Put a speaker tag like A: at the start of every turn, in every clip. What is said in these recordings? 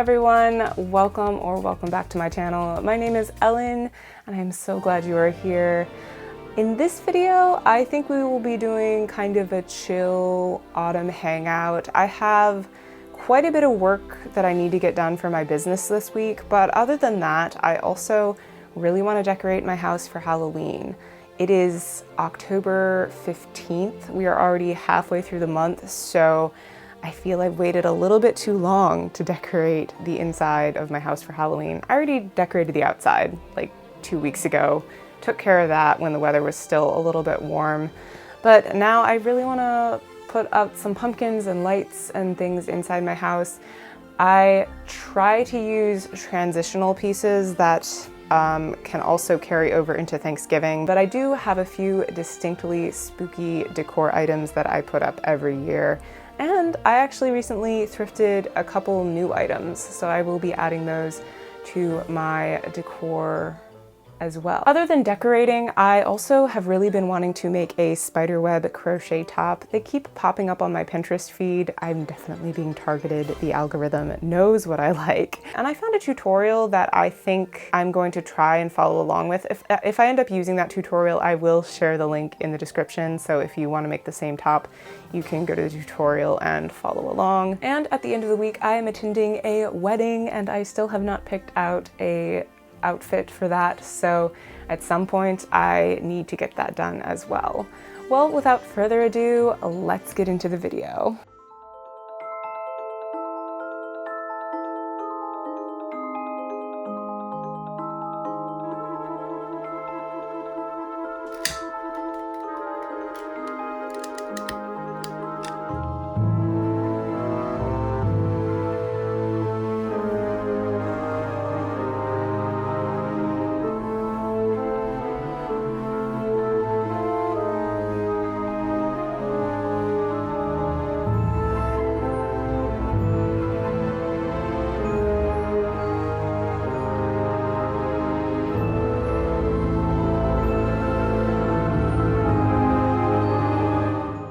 A: everyone, welcome back to my channel. My name is Ellen and I'm so glad you are here. In this video, I think we will be doing kind of a chill autumn hangout. I have quite a bit of work that I need to get done for my business this week, but other than that, I also really want to decorate my house for Halloween. It is October 15th. We are already halfway through the month, so I feel I've waited a little bit too long to decorate the inside of my house for Halloween. I already decorated the outside like 2 weeks ago. Took care of that when the weather was still a little bit warm. But now I really want to put up some pumpkins and lights and things inside my house. I try to use transitional pieces that can also carry over into Thanksgiving, but I do have a few distinctly spooky decor items that I put up every year. And I actually recently thrifted a couple new items, so I will be adding those to my decor as well. Other than decorating, I also have really been wanting to make a spiderweb crochet top. They keep popping up on my Pinterest feed. I'm definitely being targeted. The algorithm knows what I like. And I found a tutorial that I think I'm going to try and follow along with. If I end up using that tutorial, I will share the link in the description. So if you want to make the same top, you can go to the tutorial and follow along. And at the end of the week, I am attending a wedding and I still have not picked out a outfit for that, so at some point I need to get that done as well. Well, without further ado, let's get into the video.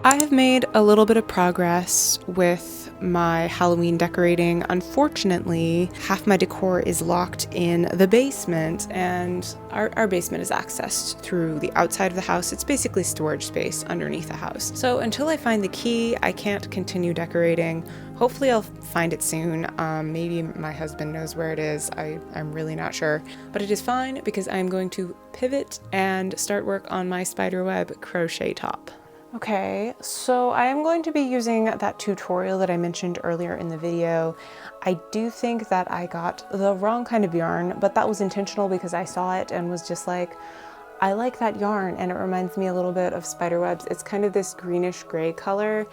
A: I have made a little bit of progress with my Halloween decorating. Unfortunately, half my decor is locked in the basement, and our basement is accessed through the outside of the house. It's basically storage space underneath the house. So until I find the key, I can't continue decorating. Hopefully I'll find it soon. Maybe my husband knows where it is. I'm really not sure, but it is fine because I'm going to pivot and start work on my spiderweb crochet top. Okay, so I am going to be using that tutorial that I mentioned earlier in the video. I do think that I got the wrong kind of yarn, but that was intentional because I saw it and was just like, I like that yarn, and it reminds me a little bit of spiderwebs. It's kind of this greenish gray color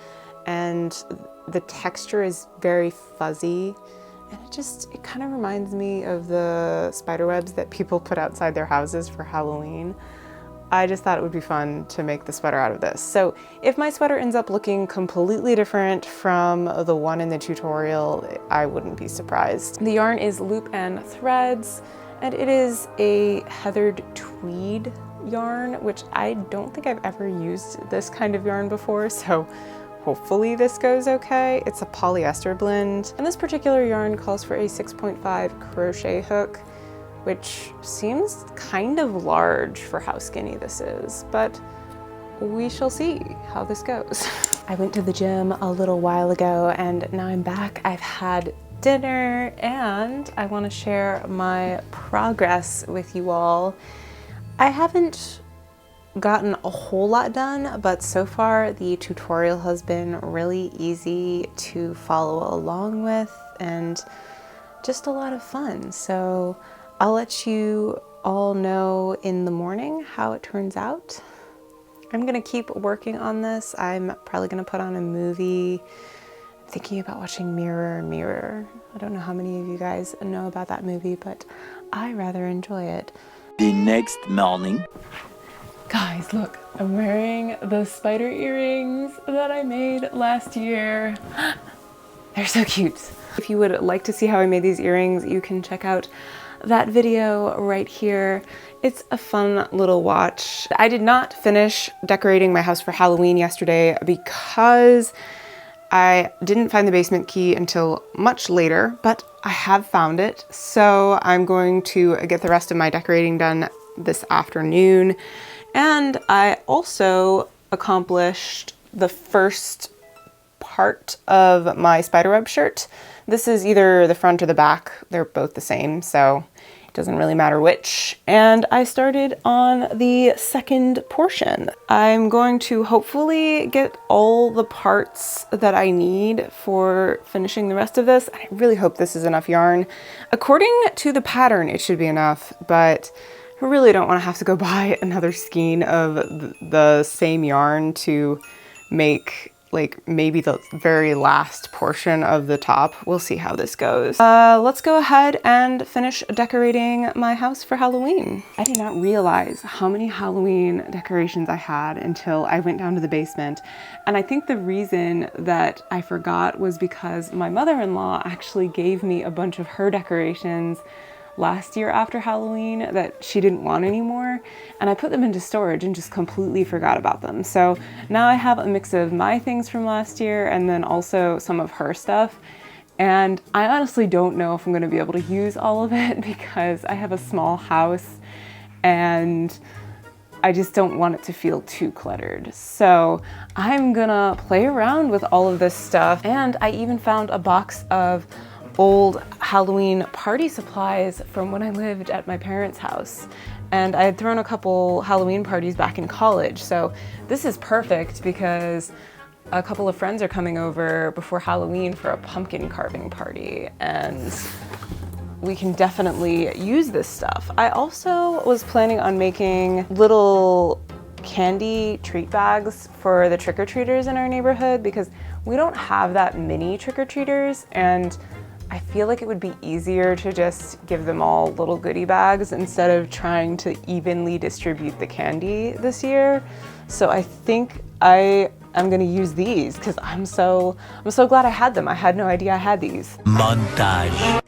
A: and the texture is very fuzzy, and it kind of reminds me of the spiderwebs that people put outside their houses for Halloween. I just thought it would be fun to make the sweater out of this. So if my sweater ends up looking completely different from the one in the tutorial, I wouldn't be surprised. The yarn is Loop and Threads, and it is a heathered tweed yarn, which I don't think I've ever used this kind of yarn before, so hopefully this goes okay. It's a polyester blend, and this particular yarn calls for a 6.5 crochet hook, which seems kind of large for how skinny this is, but we shall see how this goes. I went to the gym a little while ago and now I'm back. I've had dinner and I want to share my progress with you all. I haven't gotten a whole lot done, but so far the tutorial has been really easy to follow along with and just a lot of fun. So I'll let you all know in the morning how it turns out. I'm gonna keep working on this. I'm probably gonna put on a movie. I'm thinking about watching Mirror, Mirror. I don't know how many of you guys know about that movie, but I rather enjoy it.
B: The next morning.
A: Guys, look, I'm wearing the spider earrings that I made last year. They're so cute. If you would like to see how I made these earrings, you can check out that video right here. It's a fun little watch. I did not finish decorating my house for Halloween yesterday because I didn't find the basement key until much later, but I have found it. So I'm going to get the rest of my decorating done this afternoon. And I also accomplished the first part of my spiderweb shirt. This is either the front or the back. They're both the same, so it doesn't really matter which. And I started on the second portion. I'm going to hopefully get all the parts that I need for finishing the rest of this. I really hope this is enough yarn. According to the pattern, it should be enough, but I really don't want to have to go buy another skein of the same yarn to make like maybe the very last portion of the top. We'll see how this goes. Let's go ahead and finish decorating my house for Halloween. I did not realize how many Halloween decorations I had until I went down to the basement. And I think the reason that I forgot was because my mother-in-law actually gave me a bunch of her decorations last year after Halloween that she didn't want anymore, and I put them into storage and just completely forgot about them. So now I have a mix of my things from last year and then also some of her stuff, and I honestly don't know if I'm going to be able to use all of it because I have a small house and I just don't want it to feel too cluttered. So I'm gonna play around with all of this stuff, and I even found a box of old Halloween party supplies from when I lived at my parents' house. And I had thrown a couple Halloween parties back in college. So this is perfect because a couple of friends are coming over before Halloween for a pumpkin carving party, and we can definitely use this stuff. I also was planning on making little candy treat bags for the trick-or-treaters in our neighborhood because we don't have that many trick-or-treaters, and I feel like it would be easier to just give them all little goodie bags instead of trying to evenly distribute the candy this year. So I think I am gonna use these because I'm so glad I had them. I had no idea I had these.
B: Montage.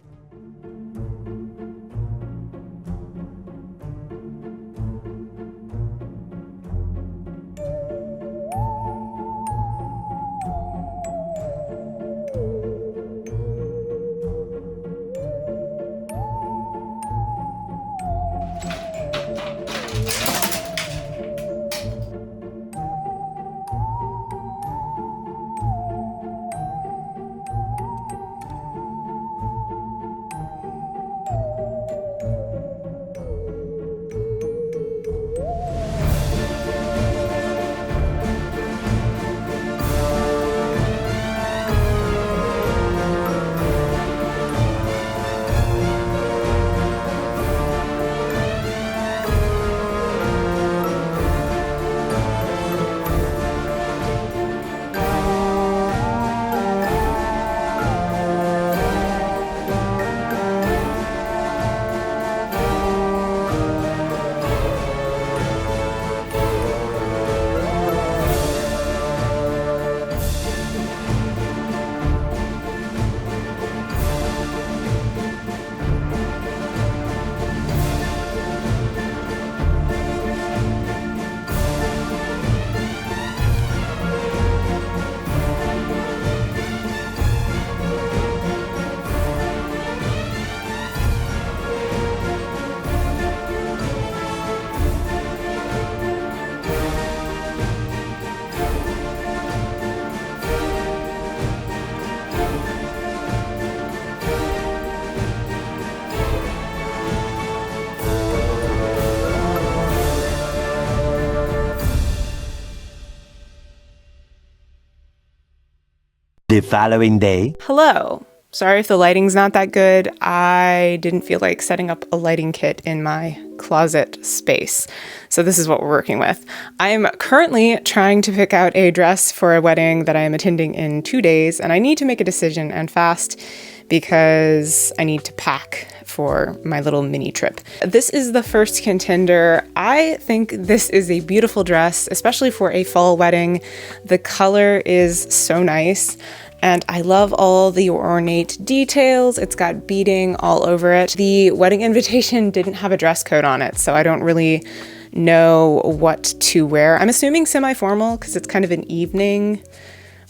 B: The following day.
A: Hello. Sorry if the lighting's not that good. I didn't feel like setting up a lighting kit in my closet space. So this is what we're working with. I am currently trying to pick out a dress for a wedding that I am attending in 2 days, and I need to make a decision and fast because I need to pack for my little mini trip. This is the first contender. I think this is a beautiful dress, especially for a fall wedding. The color is so nice. And I love all the ornate details. It's got beading all over it. The wedding invitation didn't have a dress code on it, so I don't really know what to wear. I'm assuming semi-formal because it's kind of an evening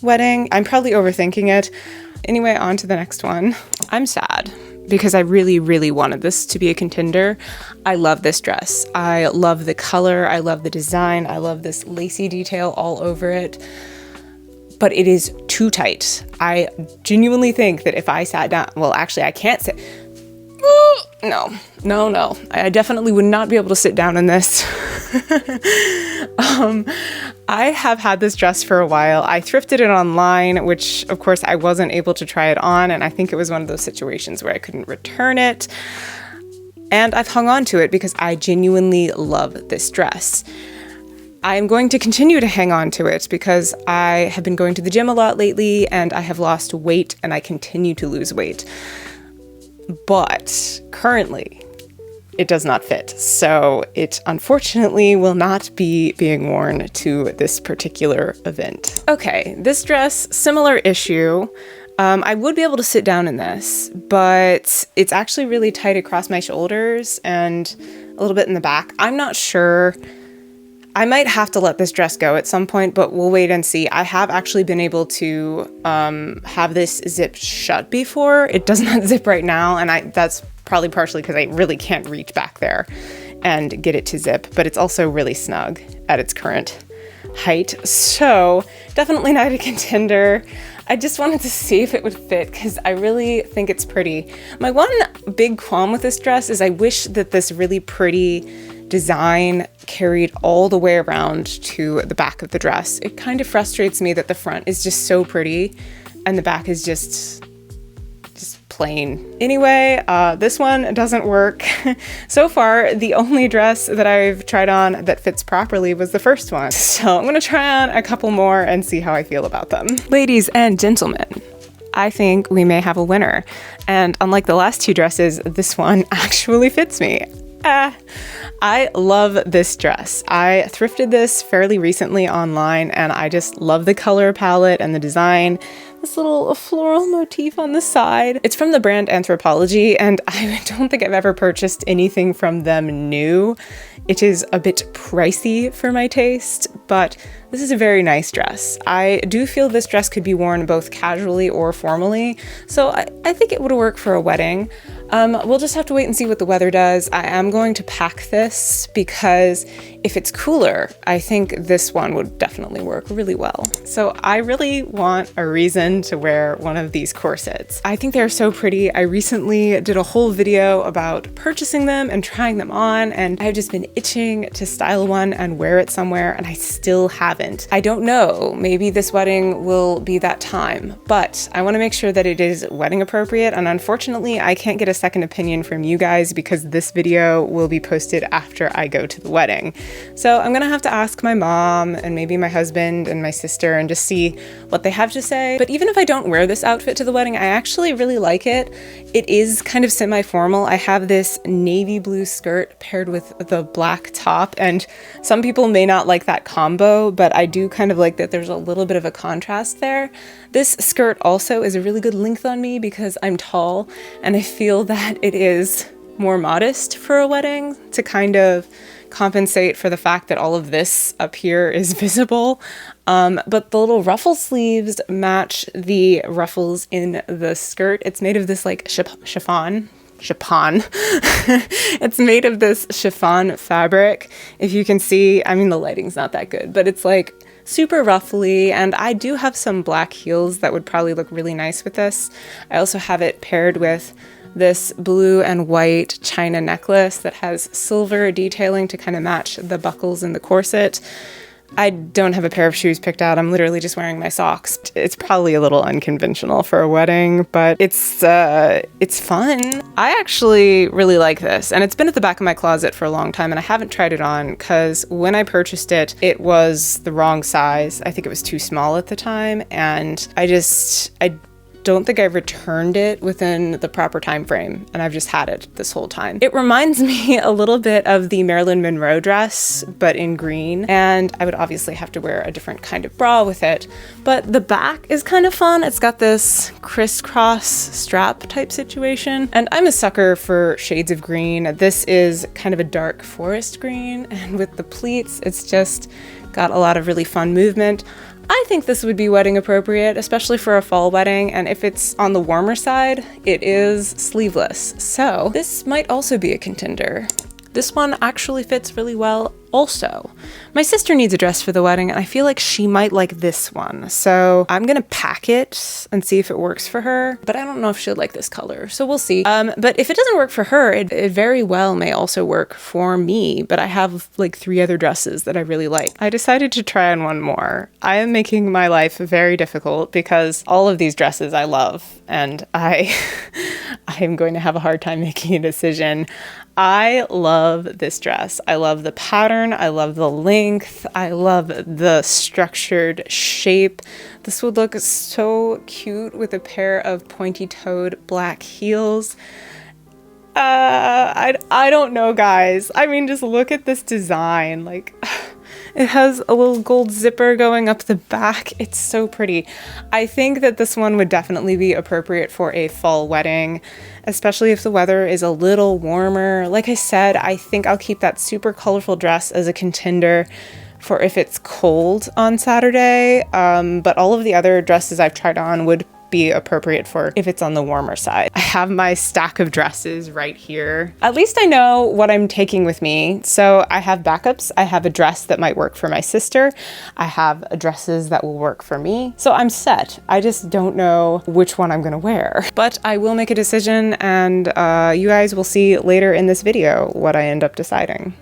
A: wedding. I'm probably overthinking it. Anyway, on to the next one. I'm sad because I really, really wanted this to be a contender. I love this dress. I love the color. I love the design. I love this lacy detail all over it. But it is too tight. I genuinely think that if I sat down, well, actually I can't sit. No. I definitely would not be able to sit down in this. I have had this dress for a while. I thrifted it online, which of course I wasn't able to try it on. And I think it was one of those situations where I couldn't return it. And I've hung on to it because I genuinely love this dress. I'm going to continue to hang on to it because I have been going to the gym a lot lately and I have lost weight and I continue to lose weight. But currently, it does not fit. So it unfortunately will not be being worn to this particular event. Okay, this dress, similar issue. I would be able to sit down in this, but it's actually really tight across my shoulders and a little bit in the back. I'm not sure. I might have to let this dress go at some point, but we'll wait and see. I have actually been able to have this zip shut before. It does not zip right now, and that's probably partially because I really can't reach back there and get it to zip, but it's also really snug at its current height. So definitely not a contender. I just wanted to see if it would fit because I really think it's pretty. My one big qualm with this dress is I wish that this really pretty design carried all the way around to the back of the dress. It kind of frustrates me that the front is just so pretty and the back is just plain. Anyway, this one doesn't work. So far, the only dress that I've tried on that fits properly was the first one. So I'm gonna try on a couple more and see how I feel about them. Ladies and gentlemen, I think we may have a winner. And unlike the last two dresses, this one actually fits me. I love this dress. I thrifted this fairly recently online and I just love the color palette and the design. This little floral motif on the side. It's from the brand Anthropologie and I don't think I've ever purchased anything from them new. It is a bit pricey for my taste, but this is a very nice dress. I do feel this dress could be worn both casually or formally, so I think it would work for a wedding. We'll just have to wait and see what the weather does. I am going to pack this because if it's cooler, I think this one would definitely work really well. So I really want a reason to wear one of these corsets. I think they're so pretty. I recently did a whole video about purchasing them and trying them on, and I've just been itching to style one and wear it somewhere, and I still haven't. I don't know, maybe this wedding will be that time, but I want to make sure that it is wedding appropriate, and unfortunately I can't get a second opinion from you guys because this video will be posted after I go to the wedding. So I'm gonna have to ask my mom and maybe my husband and my sister and just see what they have to say. But even if I don't wear this outfit to the wedding, I actually really like it. It is kind of semi-formal. I have this navy blue skirt paired with the black top, and some people may not like that combo, but I do kind of like that there's a little bit of a contrast there. This skirt also is a really good length on me because I'm tall, and I feel that it is more modest for a wedding to kind of compensate for the fact that all of this up here is visible. But the little ruffle sleeves match the ruffles in the skirt. It's made of this like chiffon. It's made of this chiffon fabric. If you can see, I mean, the lighting's not that good, but it's like super ruffly, and I do have some black heels that would probably look really nice with this. I also have it paired with this blue and white china necklace that has silver detailing to kind of match the buckles in the corset. I don't have a pair of shoes picked out. I'm literally just wearing my socks. It's probably a little unconventional for a wedding, but it's fun. I actually really like this, and it's been at the back of my closet for a long time, and I haven't tried it on because when I purchased it, it was the wrong size. I think it was too small at the time, and I don't think I've returned it within the proper time frame, and I've just had it this whole time. It reminds me a little bit of the Marilyn Monroe dress, but in green, and I would obviously have to wear a different kind of bra with it, but the back is kind of fun. It's got this crisscross strap type situation, and I'm a sucker for shades of green. This is kind of a dark forest green, and with the pleats, it's just got a lot of really fun movement. I think this would be wedding appropriate, especially for a fall wedding, and if it's on the warmer side, it is sleeveless. So this might also be a contender. This one actually fits really well also. My sister needs a dress for the wedding, and I feel like she might like this one. So I'm gonna pack it and see if it works for her, but I don't know if she'll like this color, so we'll see. But if it doesn't work for her, it very well may also work for me, but I have like 3 other dresses that I really like. I decided to try on one more. I am making my life very difficult because all of these dresses I love, and I am going to have a hard time making a decision. I love this dress. I love the pattern. I love the length. I love the structured shape. This would look so cute with a pair of pointy-toed black heels. I don't know, guys. I mean, just look at this design. Like, it has a little gold zipper going up the back. It's so pretty. I think that this one would definitely be appropriate for a fall wedding, especially if the weather is a little warmer. Like I said, I think I'll keep that super colorful dress as a contender for if it's cold on Saturday. But all of the other dresses I've tried on would be appropriate for if it's on the warmer side. I have my stack of dresses right here. At least I know what I'm taking with me. So I have backups. I have a dress that might work for my sister. I have dresses that will work for me. So I'm set. I just don't know which one I'm gonna wear. But I will make a decision, and you guys will see later in this video what I end up deciding.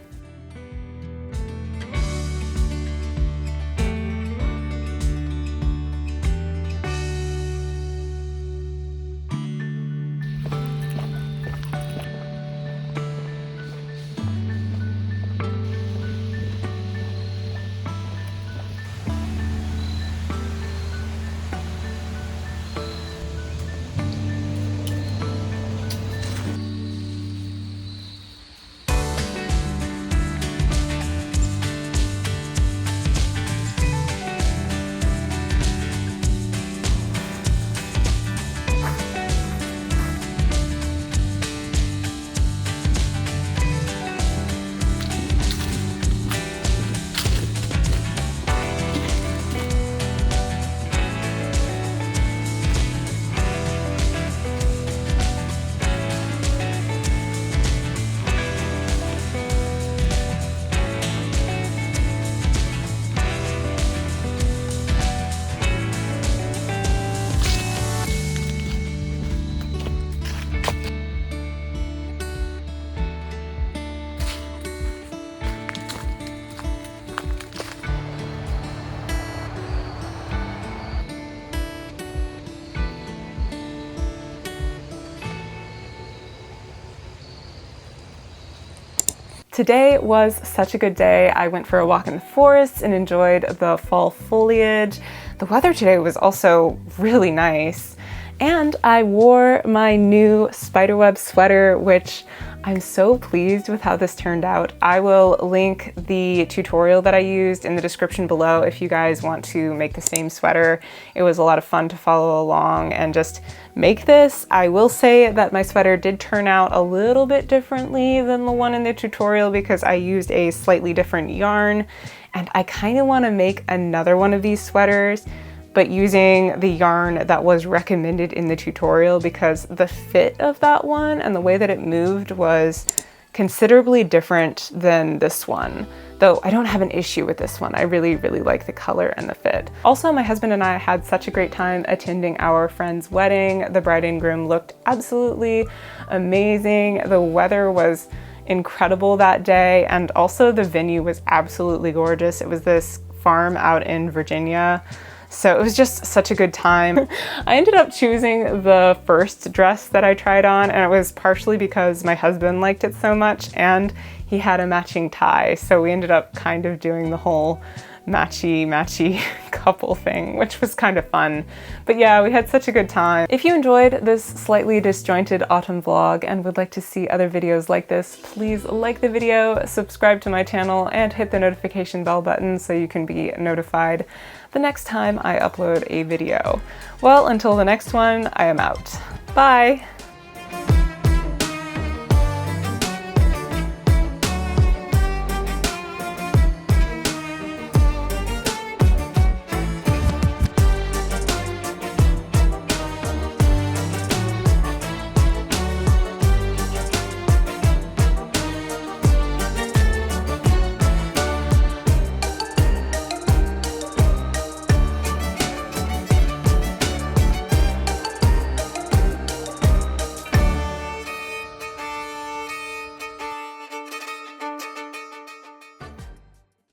A: Today was such a good day. I went for a walk in the forest and enjoyed the fall foliage. The weather today was also really nice. And I wore my new spiderweb sweater, which I'm so pleased with how this turned out. I will link the tutorial that I used in the description below if you guys want to make the same sweater. It was a lot of fun to follow along and just make this. I will say that my sweater did turn out a little bit differently than the one in the tutorial because I used a slightly different yarn, and I kind of want to make another one of these sweaters, but using the yarn that was recommended in the tutorial, because the fit of that one and the way that it moved was considerably different than this one. Though I don't have an issue with this one. I really, really like the color and the fit. Also, my husband and I had such a great time attending our friend's wedding. The bride and groom looked absolutely amazing. The weather was incredible that day, and also the venue was absolutely gorgeous. It was this farm out in Virginia. So it was just such a good time. I ended up choosing the first dress that I tried on, and it was partially because my husband liked it so much and he had a matching tie. So we ended up kind of doing the whole matchy couple thing, which was kind of fun. But yeah, we had such a good time. If you enjoyed this slightly disjointed autumn vlog and would like to see other videos like this, please like the video, subscribe to my channel, and hit the notification bell button so you can be notified the next time I upload a video. Well, until the next one, I am out. Bye!